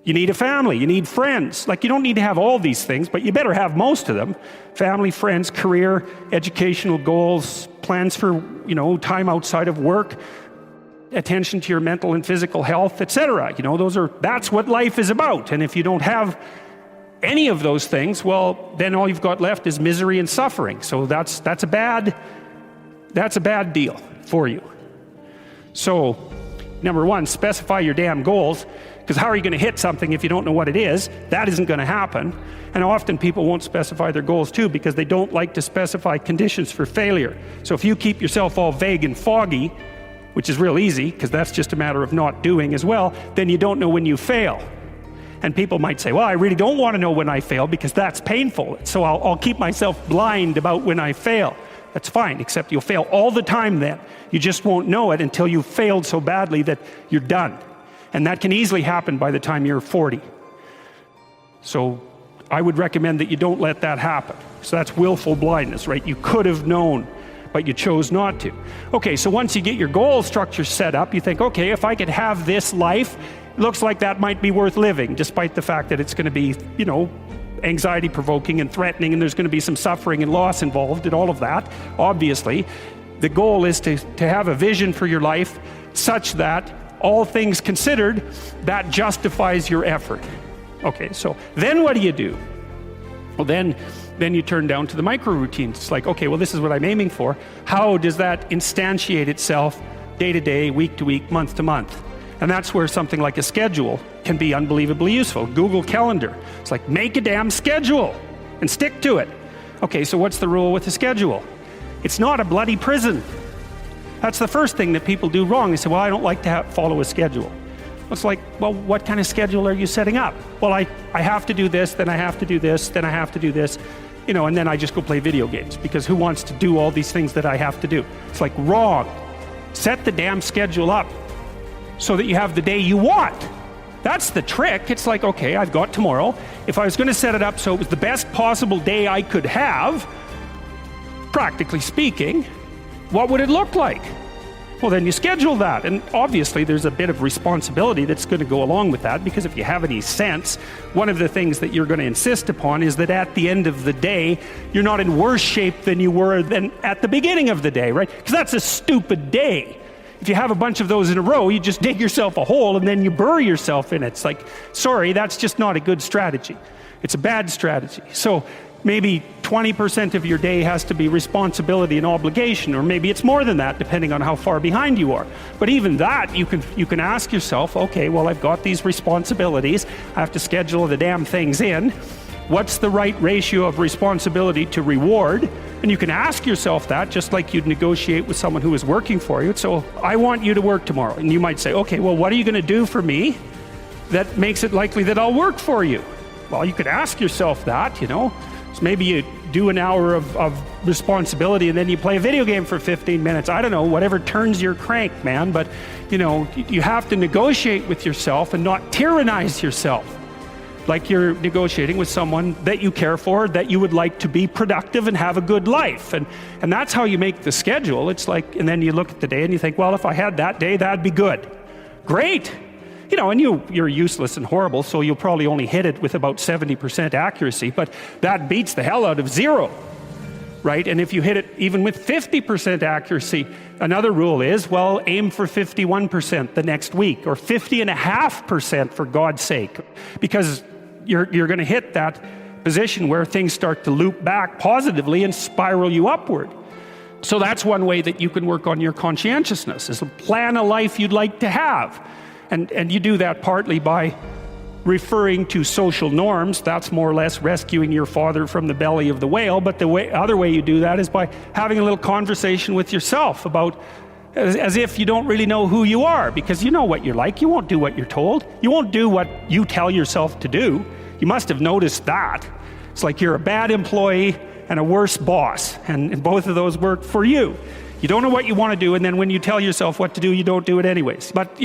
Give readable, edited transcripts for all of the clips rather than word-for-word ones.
You need a family, you need friends. Like, you don't need to have all these things, but you better have most of them. Family, friends, career, educational goals, plans for, time outside of work, attention to your mental and physical health, etc. That's what life is about. And if you don't have any of those things, well, then all you've got left is misery and suffering. So that's a bad deal for you. So, number one, specify your damn goals, because how are you going to hit something if you don't know what it is? That isn't going to happen. And often people won't specify their goals too, because they don't like to specify conditions for failure. So if you keep yourself all vague and foggy, which is real easy, because that's just a matter of not doing as well, then you don't know when you fail. And people might say, well, I really don't want to know when I fail because that's painful. So I'll keep myself blind about when I fail. That's fine, except you'll fail all the time then. You just won't know it until you've failed so badly that you're done. And that can easily happen by the time you're 40. So I would recommend that you don't let that happen. So that's willful blindness, right? You could have known, but you chose not to. Okay, so once you get your goal structure set up, you think, okay, if I could have this life, it looks like that might be worth living, despite the fact that it's going to be, anxiety provoking and threatening, and there's going to be some suffering and loss involved and all of that. Obviously, the goal is to have a vision for your life such that, all things considered, that justifies your effort. Okay, so then what do you do? Well, then you turn down to the micro routines. It's like, okay, well, this is what I'm aiming for. How does that instantiate itself day to day, week to week, month to month? And that's where something like a schedule can be unbelievably useful. Google Calendar. It's like, make a damn schedule and stick to it. Okay, so what's the rule with a schedule? It's not a bloody prison. That's the first thing that people do wrong. They say, well, I don't like to follow a schedule. It's like, well, what kind of schedule are you setting up? Well, I have to do this, then I have to do this, then I have to do this, and then I just go play video games, because who wants to do all these things that I have to do? It's like, wrong. Set the damn schedule up so that you have the day you want. That's the trick. It's like, okay, I've got tomorrow. If I was going to set it up so it was the best possible day I could have, practically speaking, what would it look like? Well, then you schedule that. And obviously there's a bit of responsibility that's going to go along with that, because if you have any sense, one of the things that you're going to insist upon is that at the end of the day, you're not in worse shape than you were than at the beginning of the day, right? Because that's a stupid day. If you have a bunch of those in a row, you just dig yourself a hole and then you bury yourself in it. It's like, sorry, that's just not a good strategy. It's a bad strategy. So maybe 20% of your day has to be responsibility and obligation, or maybe it's more than that, depending on how far behind you are. But even that, you can ask yourself, okay, well, I've got these responsibilities. I have to schedule the damn things in. What's the right ratio of responsibility to reward? And you can ask yourself that, just like you'd negotiate with someone who is working for you. So I want you to work tomorrow. And you might say, okay, well, what are you going to do for me that makes it likely that I'll work for you? Well, you could ask yourself that, So maybe you do an hour of responsibility and then you play a video game for 15 minutes. I don't know, whatever turns your crank, man. But, you have to negotiate with yourself and not tyrannize yourself. Like you're negotiating with someone that you care for, that you would like to be productive and have a good life. And that's how you make the schedule. It's like, and then you look at the day and you think, well, if I had that day, that'd be good. Great. And you're useless and horrible, so you'll probably only hit it with about 70% accuracy, but that beats the hell out of 0, right? And if you hit it even with 50% accuracy, another rule is, well, aim for 51% the next week, or 50.5% for God's sake, because you're going to hit that position where things start to loop back positively and spiral you upward. So that's one way that you can work on your conscientiousness, is to plan a life you'd like to have. And you do that partly by referring to social norms. That's more or less rescuing your father from the belly of the whale. But the other way you do that is by having a little conversation with yourself about, as if you don't really know who you are, because you know what you're like. You won't do what you're told. You won't do what you tell yourself to do. You must have noticed that. It's like you're a bad employee and a worse boss, and both of those work for you. You don't know what you want to do, and then when you tell yourself what to do, you don't do it anyways. But,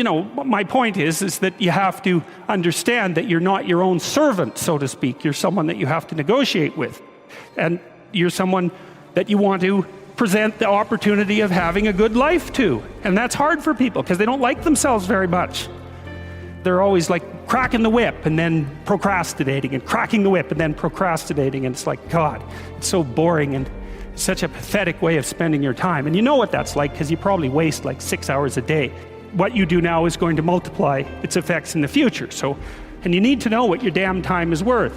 my point is that you have to understand that you're not your own servant, so to speak. You're someone that you have to negotiate with. And you're someone that you want to present the opportunity of having a good life to. And that's hard for people, because they don't like themselves very much. They're always like cracking the whip and then procrastinating, and cracking the whip and then procrastinating. And it's like, God, it's so boring and such a pathetic way of spending your time. And you know what that's like, because you probably waste like 6 hours a day. What you do now is going to multiply its effects in the future. And you need to know what your damn time is worth.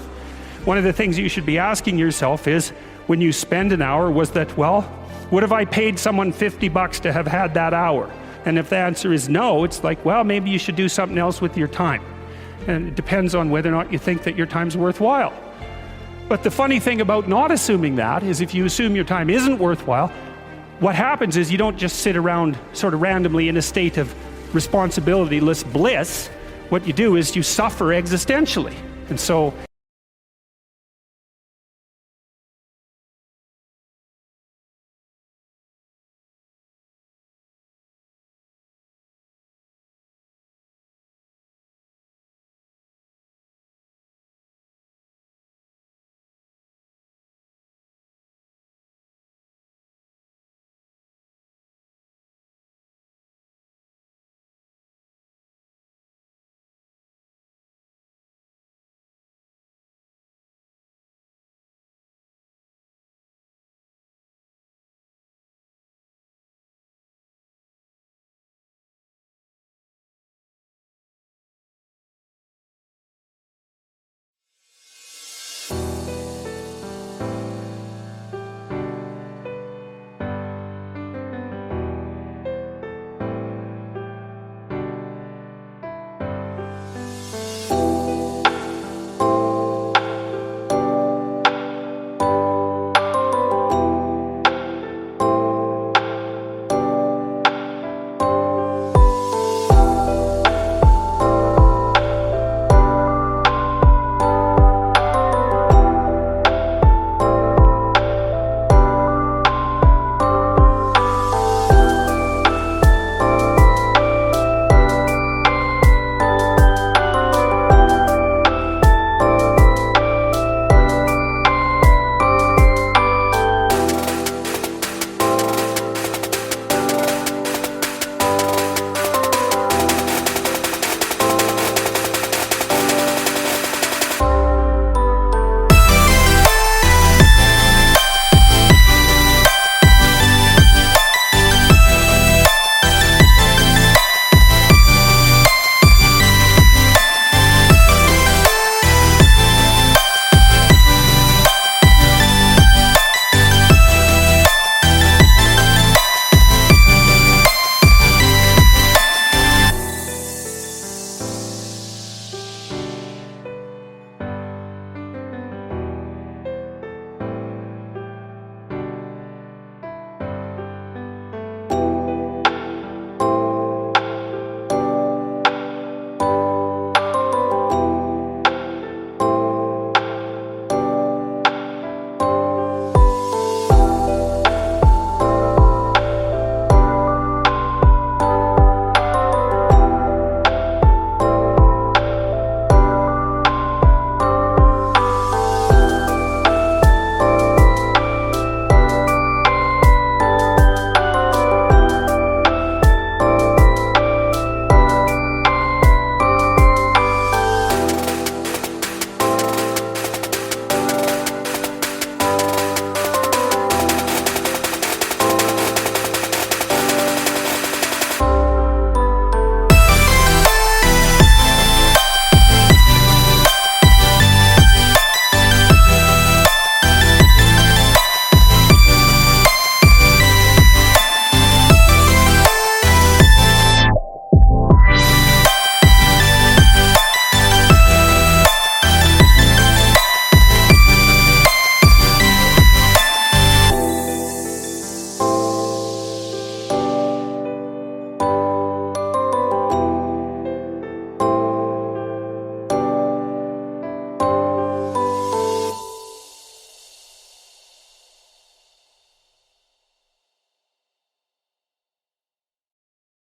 One of the things you should be asking yourself is, when you spend an hour, was that, well, would have I paid someone $50 to have had that hour? And if the answer is no, it's like, well, maybe you should do something else with your time. And it depends on whether or not you think that your time's worthwhile. But the funny thing about not assuming that is, if you assume your time isn't worthwhile, what happens is you don't just sit around sort of randomly in a state of responsibility-less bliss. What you do is you suffer existentially. And so